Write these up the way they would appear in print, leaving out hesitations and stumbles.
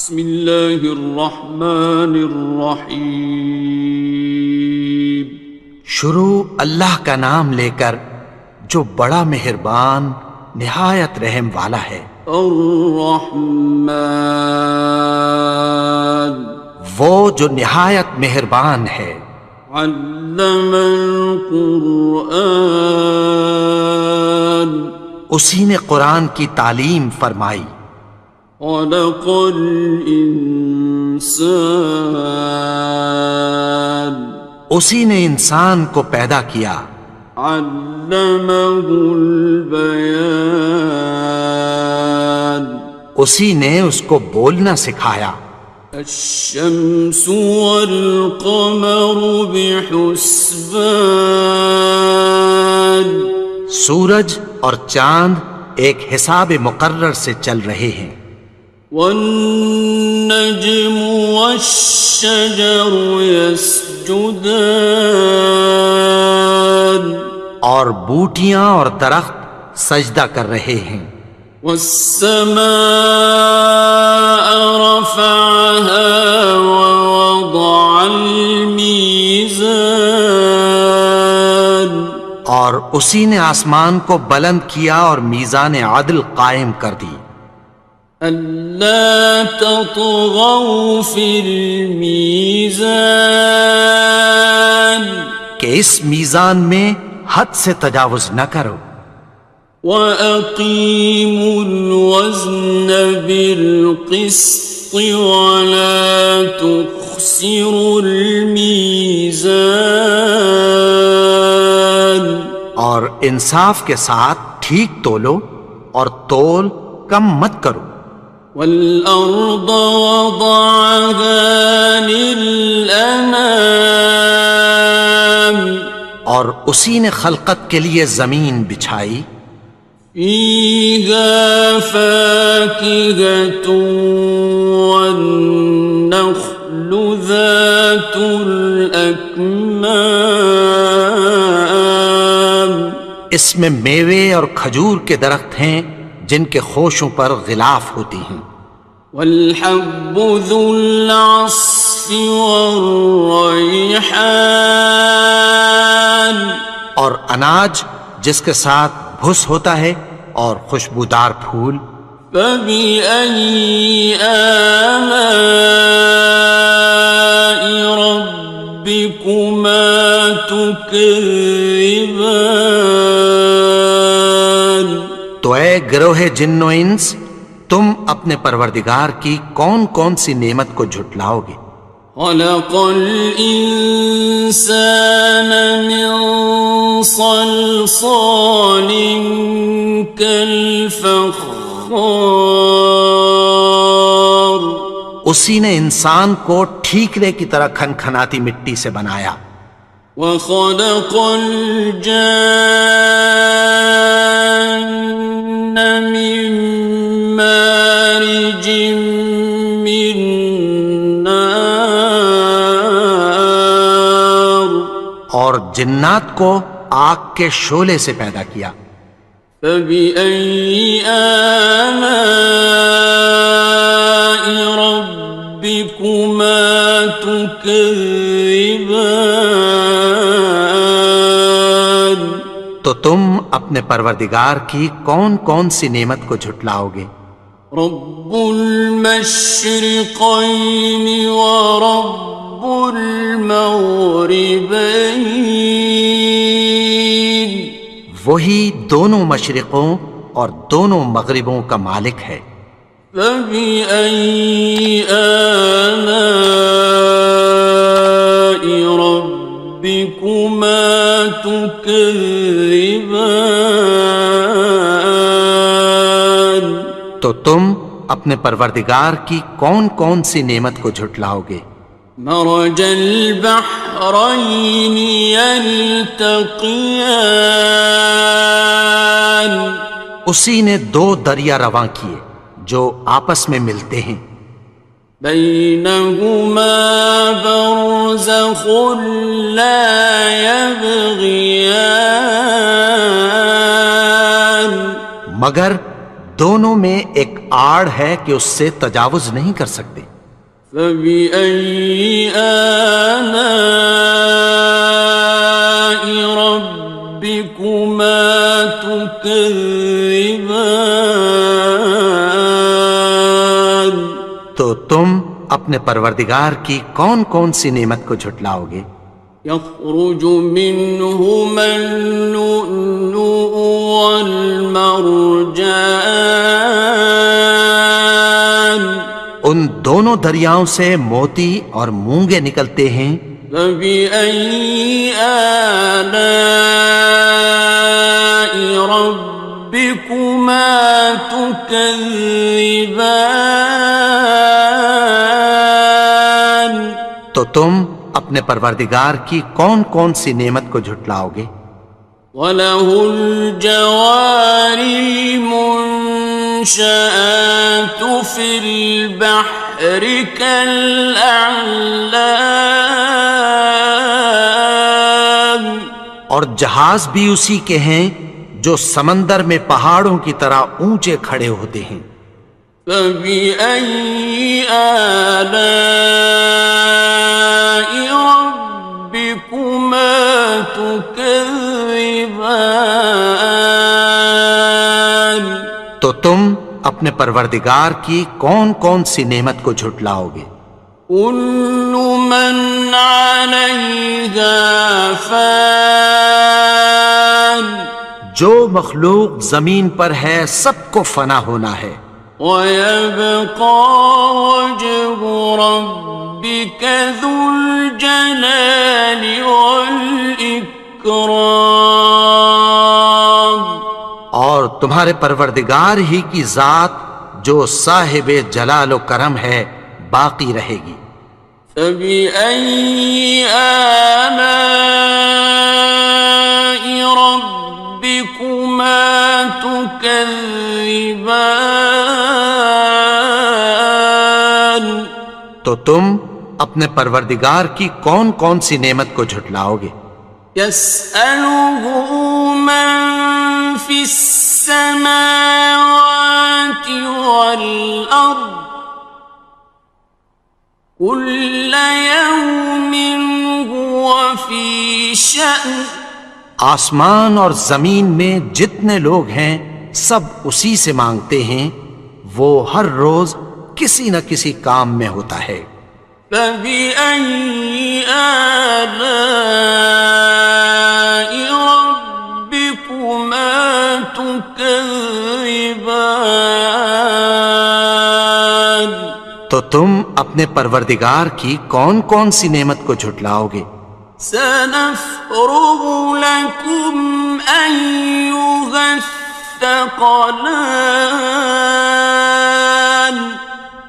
بسم اللہ الرحمن الرحیم۔ شروع اللہ کا نام لے کر جو بڑا مہربان نہایت رحم والا ہے۔ الرحمن، وہ جو نہایت مہربان ہے۔ علم القرآن، اسی نے قرآن کی تعلیم فرمائی۔ خلق الانسان، اسی نے انسان کو پیدا کیا۔ علمہ البیان، اسی نے اس کو بولنا سکھایا۔ الشمس والقمر بحسبان، سورج اور چاند ایک حساب مقرر سے چل رہے ہیں۔ والنجم والشجر يسجدان، اور بوٹیاں اور درخت سجدہ کر رہے ہیں۔ والسماء رفعها ووضع الميزان، اور اسی نے آسمان کو بلند کیا اور میزان عدل قائم کر دی۔ ألا تطغوا في الميزان، کہ اس میزان میں حد سے تجاوز نہ کرو۔ وَأَقِيمُوا الْوَزْنَ بِالْقِسْطِ وَلَا تُخْسِرُوا الْمِيزَانَ، اور انصاف کے ساتھ ٹھیک تولو اور تول کم مت کرو۔ وَالْأَرْضَ وَضَعَهَا لِلْأَنَامِ، اور اسی نے خلقت کے لیے زمین بچھائی۔ فِيهَا فَاكِهَةٌ وَالنَّخْلُ ذَاتُ الْأَكْمَامِ، اس میں میوے اور کھجور کے درخت ہیں جن کے خوشوں پر غلاف ہوتی ہیں۔ وَالْحَبُّ ذُو الْعَصْفِ وَالرَّيْحَانِ، اور اناج جس کے ساتھ بھس ہوتا ہے اور خوشبودار پھول۔ فَبِأَيِّ آلَاءِ رَبِّكُمَا تُكَذِّبَانِ، تو اے گروہ جن و انس، تم اپنے پروردگار کی کون کون سی نعمت کو جھٹلاؤ گے؟ خَلَقَ الْإِنسَانَ مِنْ صَلْصَالٍ كَالْفَخَّارِ، اسی نے انسان کو ٹھیکرے کی طرح کھنکھناتی مٹی سے بنایا۔ وَخَلَقَ الْجَانَّ مِن مَّارِجٍ مِّن نَّارٍ، اور جنات کو آگ کے شعلے سے پیدا کیا۔ فَبِأَيِّ آلَاءِ رَبِّكُمَا تُكَذِّبَانِ، تو تم اپنے پروردگار کی کون کون سی نعمت کو جھٹلاؤ گے؟ رب المشرقین ورب المغربین، وہی دونوں مشرقوں اور دونوں مغربوں کا مالک ہے۔ فَبِأَيِّ آلَاءِ رَبِّكُمَا تُكَذِّبَانِ، تو تم اپنے پروردگار کی کون کون سی نعمت کو جھٹلاؤ گے؟ مرج البحرین یلتقیان، اسی نے دو دریا رواں کیے جو آپس میں ملتے ہیں۔ بینہما برزخ لا یبغیان، مگر دونوں میں ایک آڑ ہے کہ اس سے تجاوز نہیں کر سکتے۔ فبأي آلاء ربكما تكذبان؟ تو تم اپنے پروردگار کی کون کون سی نعمت کو جھٹلاؤ گے؟ يخرج منهما اللؤلؤ والمرجان ان دونوں دریاؤں سے موتی اور مونگے نکلتے ہیں۔ فبأي آلاء ربكما تكذبان؟ تو تم اپنے پروردگار کی کون کون سی نعمت کو جھٹلاؤ گے؟ وَلَهُ الْجَوَارِ الْمُنشَآتُ فِي الْبَحْرِ كَالْأَعْلَامِ، اور جہاز بھی اسی کے ہیں جو سمندر میں پہاڑوں کی طرح اونچے کھڑے ہوتے ہیں۔ فَبِأَيِّ آلَاءِ رَبِّكُمَا تُكَذِّبَانِ؟ تو تم اپنے پروردگار کی کون کون سی نعمت کو جھٹلاؤ گے؟ كُلُّ مَنْ عَلَيْهَا فَانٍ، جو مخلوق زمین پر ہے سب کو فنا ہونا ہے۔ وَيَبْقَى وَجْهُ رَبِّكَ ذُو الْجَلَالِ وَالْإِكْرَامِ، اور تمہارے پروردگار ہی کی ذات جو صاحب جلال و کرم ہے باقی رہے گی۔ فَبِأَيِّ آلَاءِ رَبِّكُمَا تُكَذِّبَانِ؟ تو تم اپنے پروردگار کی کون کون سی نعمت کو جھٹلاؤ گے؟ يَسْأَلُهُ مَن فِي السَّمَاوَاتِ وَالْأَرْضِ كُلَّ يَوْمٍ هُوَ فِي شَأْنٍ، آسمان اور زمین میں جتنے لوگ ہیں سب اسی سے مانگتے ہیں، وہ ہر روز کسی نہ کسی کام میں ہوتا ہے۔ فَبِأَيِّ آلَاءِ رَبِّكُمَا تُكَذِّبَانِ؟ تو تم اپنے پروردگار کی کون کون سی نعمت کو جھٹلاؤ گے؟ سَنَفْرُغُ لَكُمْ أَيُّهَ الثَّقَلَانِ؟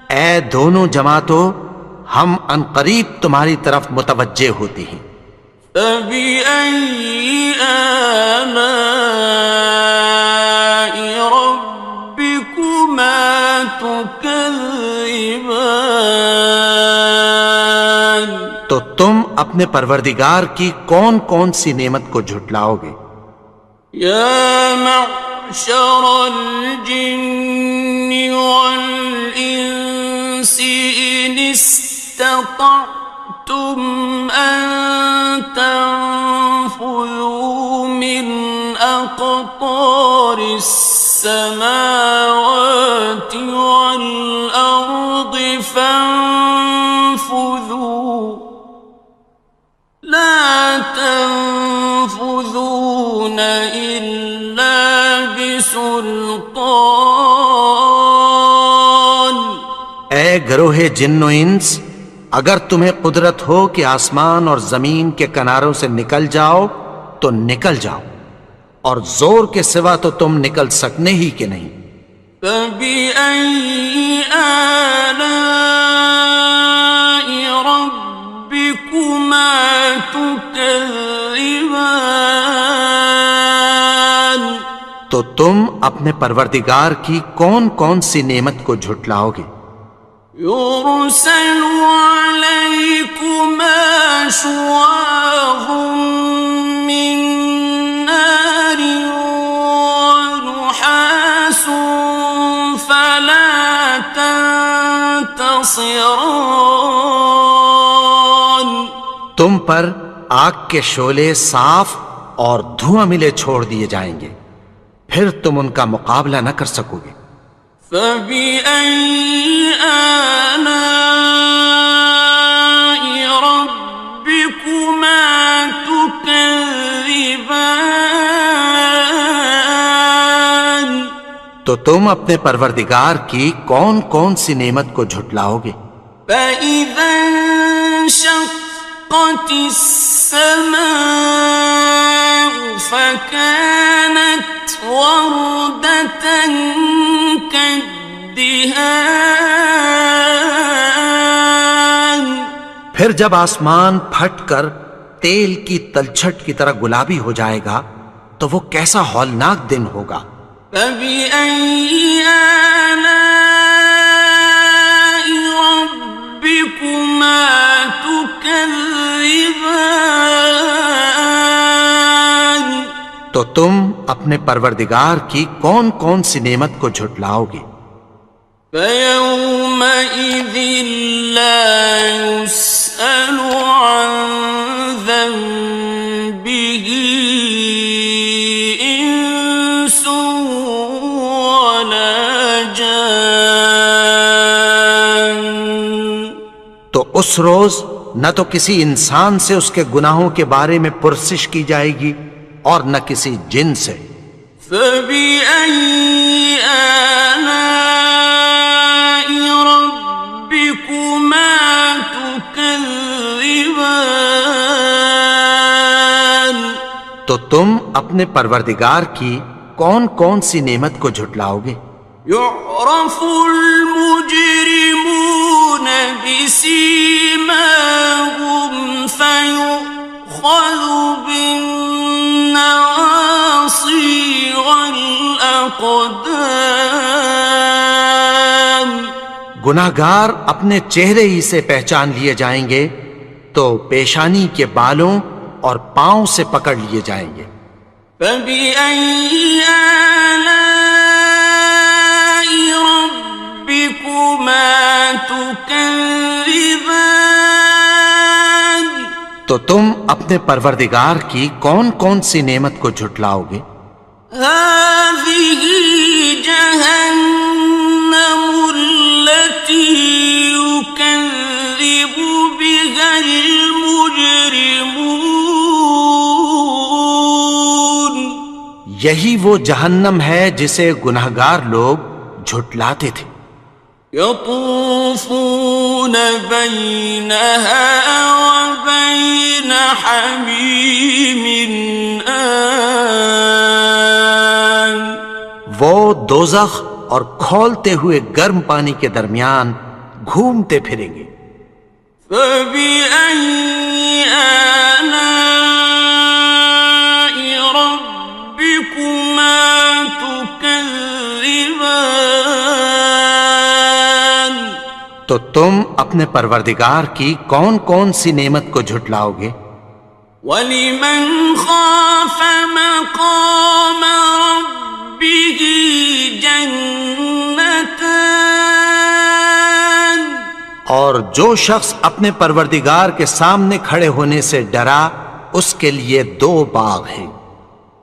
اے دونوں جماعتوں، ہم عنقریب تمہاری طرف متوجہ ہوتے ہیں۔ فَبِأَيِّ آلَاءِ رَبِّكُمَا تُكَذِّبَانِ؟ تو تم اپنے پروردگار کی کون کون سی نعمت کو جھٹلاؤ گے؟ يَا مَعْشَرَ الْجِنِّ وَالْإِنسِ إِنِ اسْتَطَعْتُمْ أَن تَنفُذُوا مِنْ أَقْطَارِ السَّمَاوَاتِ وَالْأَرْضِ فَانفُذُوا لَا تَنفُذُونَ إِلَّا بِسُلْطَانٍ۔ اے گروہ جن و انس، اگر تمہیں قدرت ہو کہ آسمان اور زمین کے کناروں سے نکل جاؤ تو نکل جاؤ، اور زور کے سوا تو تم نکل سکنے ہی کہ نہیں۔ فَبِأَيِّ آلَاءِ رَبِّكُمَا تُكَذِّبَانِ؟ تو تم اپنے پروردگار کی کون کون سی نعمت کو جھٹلاؤ گے؟ يُرْسَلُ عَلَيْكُمَا شُوَاظٌ مِّن نَّارٍ وَنُحَاسٌ خصران. تم پر آگ کے شعلے صاف اور دھواں ملے چھوڑ دیے جائیں گے، پھر تم ان کا مقابلہ نہ کر سکو گے۔ فبأي آلاء ربكما تكذبان. تو تم اپنے پروردگار کی کون کون سی نعمت کو جھٹلاؤ گے؟ فإذا انشقت السماء فكانت وردة كالدهان. پھر جب آسمان پھٹ کر تیل کی تلچھٹ کی طرح گلابی ہو جائے گا تو وہ کیسا ہولناک دن ہوگا۔ فبأي آلاء ربكما تكذبان. تو تم اپنے پروردگار کی کون کون سی نعمت کو جھٹلاؤ گے؟ فيومئذ لا يسأل عن ذنبه إنس ولا جان. تو اس روز نہ تو کسی انسان سے اس کے گناہوں کے بارے میں پرسش کی جائے گی اور نہ کسی جن سے۔ فبأي آلاء ربكما تكذبان. تو تم اپنے پروردگار کی کون کون سی نعمت کو جھٹلاؤ گے؟ يعرف المجرمون بسيماهم فيؤخذ بالنواصي والأقدام. گناہگار اپنے چہرے ہی سے پہچان لیے جائیں گے تو پیشانی کے بالوں اور پاؤں سے پکڑ لیے جائیں گے۔ فبأي آلاء ربكما تكذبان. تو تم اپنے پروردگار کی کون کون سی نعمت کو جھٹلاؤ گے؟ هذه جهنم التي يكذب بها المجرمون. یہی وہ جہنم ہے جسے گناہگار لوگ جھٹلاتے تھے۔ يطوفون بينها وبين حميم آن. وہ دوزخ اور کھولتے ہوئے گرم پانی کے درمیان گھومتے پھریں گے۔ فبأي آلاء ربكما تكذبان. تو تم اپنے پروردگار کی کون کون سی نعمت کو جھٹلاؤ گے؟ وَلِمَنْ خَافَ مَقَامَ رَبِّهِ جَنَّتَانِ. اور جو شخص اپنے پروردگار کے سامنے کھڑے ہونے سے ڈرا اس کے لیے دو باغ ہیں۔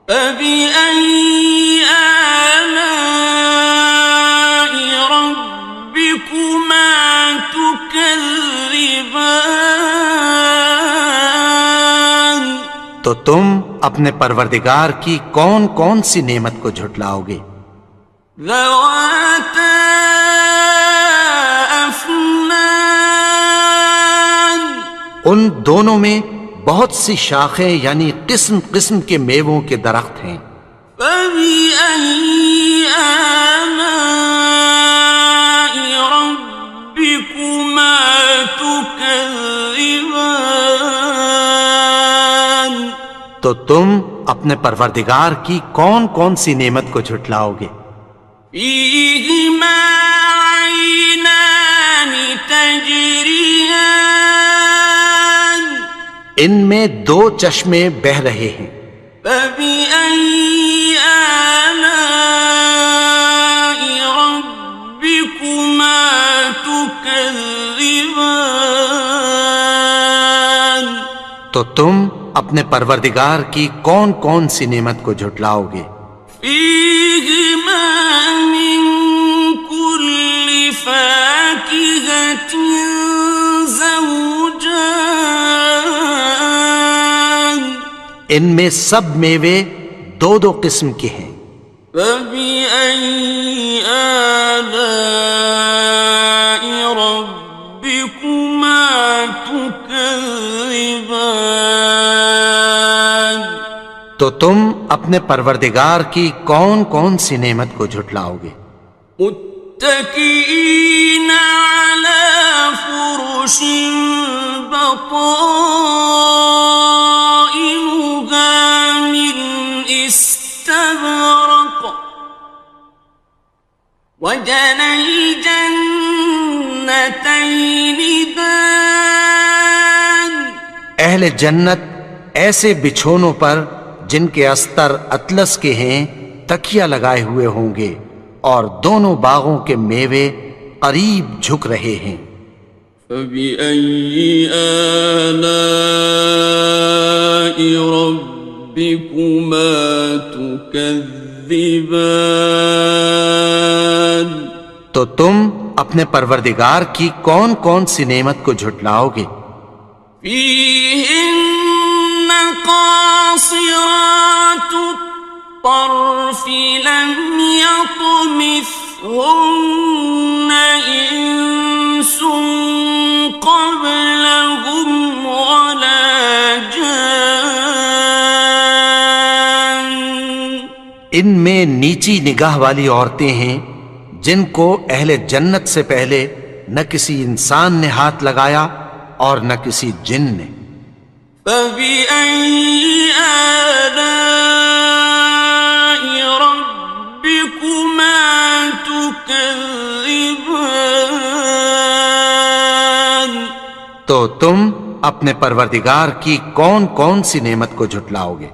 فَبِأَيِّ آلَاءِ رَبِّكُمَا تُكَذِّبَانِ. تو تم اپنے پروردگار کی کون کون سی نعمت کو جھٹلاؤ گے؟ ذَوَاتَا أَفْنَانٍ. ان دونوں میں بہت سی شاخیں یعنی قسم قسم کے میووں کے درخت ہیں۔ فَبِأَيِّ آلَاءِ رَبِّكُمَا تُكَذِّبَانِ. تو تم اپنے پروردگار کی کون کون سی نعمت کو جھٹلاؤ گے؟ فِيهِمَا عَيْنَانِ تَجْرِيَانِ. ان میں دو چشمے بہہ رہے ہیں۔ فَبِأَيِّ آلَاءِ رَبِّكُمَا تُكَذِّبَانِ. تكذبان تو تم اپنے پروردگار کی کون کون سی نعمت کو جھٹلاؤ گے؟ فيهما من كل فاكهة زوجان ان میں سب میوے دو دو قسم کے ہیں۔ فبأي آلاء ربكما تكذبان تو تم اپنے پروردگار کی کون کون سی نعمت کو جھٹلاؤ گے؟ متكئين على فرش بطائنها من استبرق وجنى الجنتين دان اہل جنت ایسے بچھونوں پر جن کے استر اطلس کے ہیں تکیہ لگائے ہوئے ہوں گے اور دونوں باغوں کے میوے قریب جھک رہے ہیں۔ فبأي آلاء ربكما تكذبان تو تم اپنے پروردگار کی کون کون سی نعمت کو جھٹلاؤ گے؟ فيهن قاصرات الطرف لم يطمثهن إنس قبلهم ولا جان ان میں نیچی نگاہ والی عورتیں ہیں جن کو اہل جنت سے پہلے نہ کسی انسان نے ہاتھ لگایا اور نہ کسی جن نے۔ فبأي آلاء ربكما تكذبان تو تم اپنے پروردگار کی کون کون سی نعمت کو جھٹلاؤ گے؟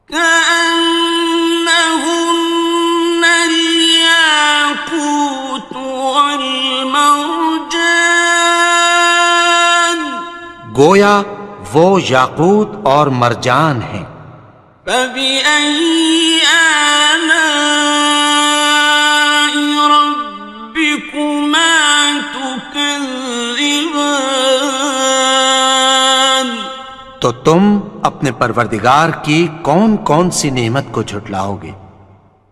كأنهن الياقوت والمرجان گویا وہ یاقوت اور مرجان ہیں۔ فبأي آلاء ربكما تكذبان تو تم اپنے پروردگار کی کون کون سی نعمت کو جھٹلاؤ گے؟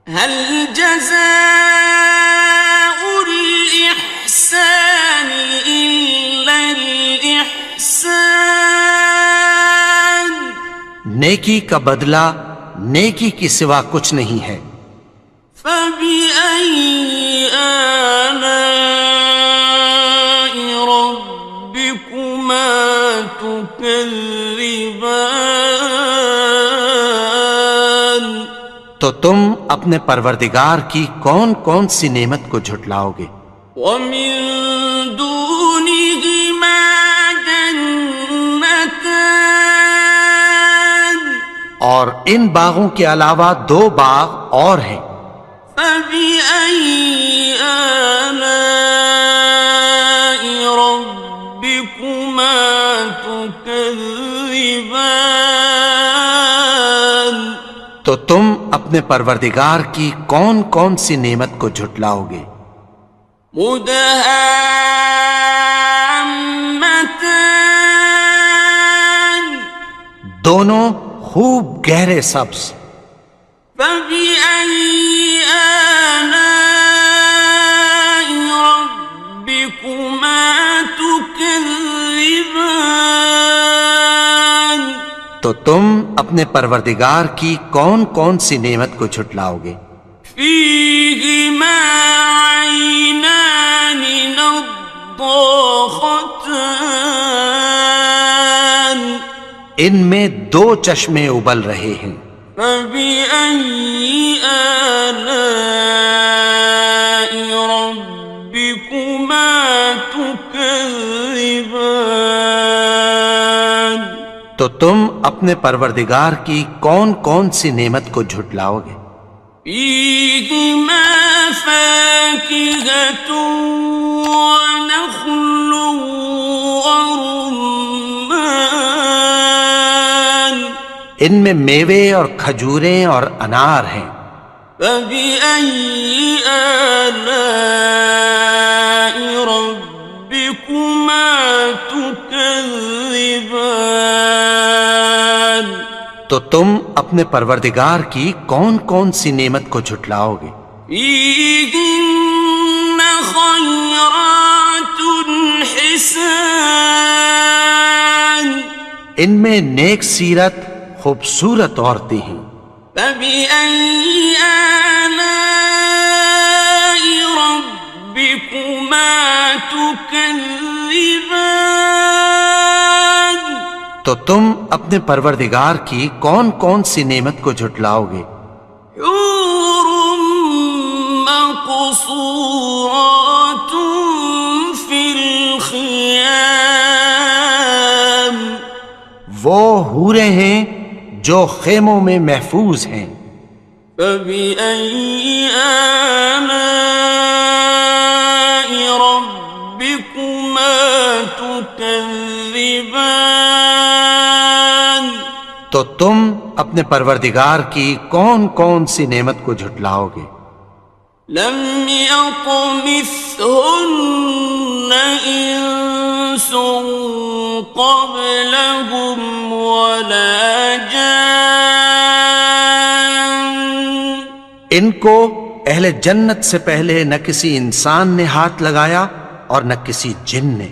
هل جزاء الإحسان إلا الإحسان نیکی کا بدلہ نیکی کی سوا کچھ نہیں ہے۔ فبأي آلاء ربكما تكذبان تو تم اپنے پروردگار کی کون کون سی نعمت کو جھٹلاؤ گے؟ ومن دونهما جنتان اور ان باغوں کے علاوہ دو باغ اور ہیں۔ فبأي آلاء ربكما تكذبان تو تم اپنے پروردگار کی کون کون سی نعمت کو جھٹلاؤ گے؟ مدهامتان دونوں خوب گہرے سبز۔ فبأي آلاء ربكما تكذبان تو تم اپنے پروردگار کی کون کون سی نعمت کو جھٹلاؤ گے؟ فيهما عينان نضاختان ان میں دو چشمے ابل رہے ہیں۔ فبأي آلاء ربكما تكذبان تو تم اپنے پروردگار کی کون کون سی نعمت کو جھٹلاؤ گے؟ فيهما فاكهة ونخل ورمان ان میں میوے اور کھجوریں اور انار ہیں. فبأي آلاء ربكما تكذبان تو تم اپنے پروردگار کی کون کون سی نعمت کو جھٹلاؤ گے؟ فيهن خيرات حسان ان میں نیک سیرت خوبصورت عورتیں ہیں. فبأي آلاء ربكما تكذبان تو تم اپنے پروردگار کی کون کون سی نعمت کو جھٹلاؤ گے؟ حور مقصورات في الخيام وہ حوریں ہیں جو خیموں میں محفوظ ہیں. فبأي آلاء ربكما تكذبان تو تم اپنے پروردگار کی کون کون سی نعمت کو جھٹلاؤ گے؟ لم يطمثهن إنس قبلهم ولا جان ان کو اہل جنت سے پہلے نہ کسی انسان نے ہاتھ لگایا اور نہ کسی جن نے.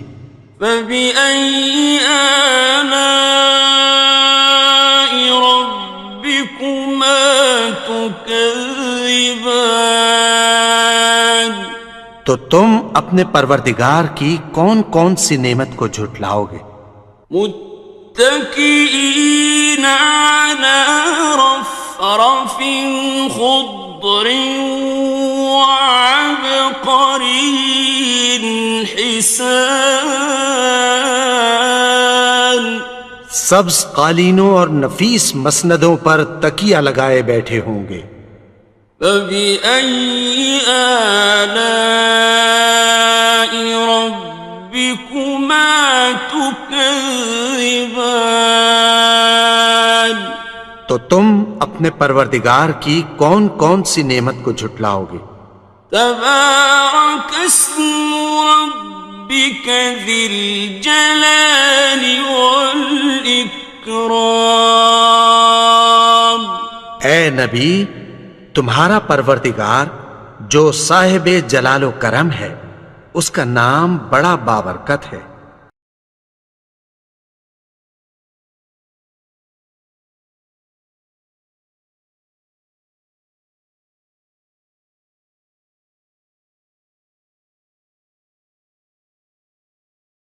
فبأي آلاء ربكما تكذبان تو تم اپنے پروردگار کی کون کون سی نعمت کو جھٹلاؤ گے؟ متكئين على رفرف خضر وعبقري حسان سبز قالینوں اور نفیس مسندوں پر تکیہ لگائے بیٹھے ہوں گے. فبأي آلاء ربكما تكذبان تو تم اپنے پروردگار کی کون کون سی نعمت کو جھٹلاؤ گے؟ تبارك اسم ربك ذي الجلال والإكرام اے نبی، تمہارا پروردگار جو صاحب جلال و کرم ہے، اس کا نام بڑا بابرکت ہے.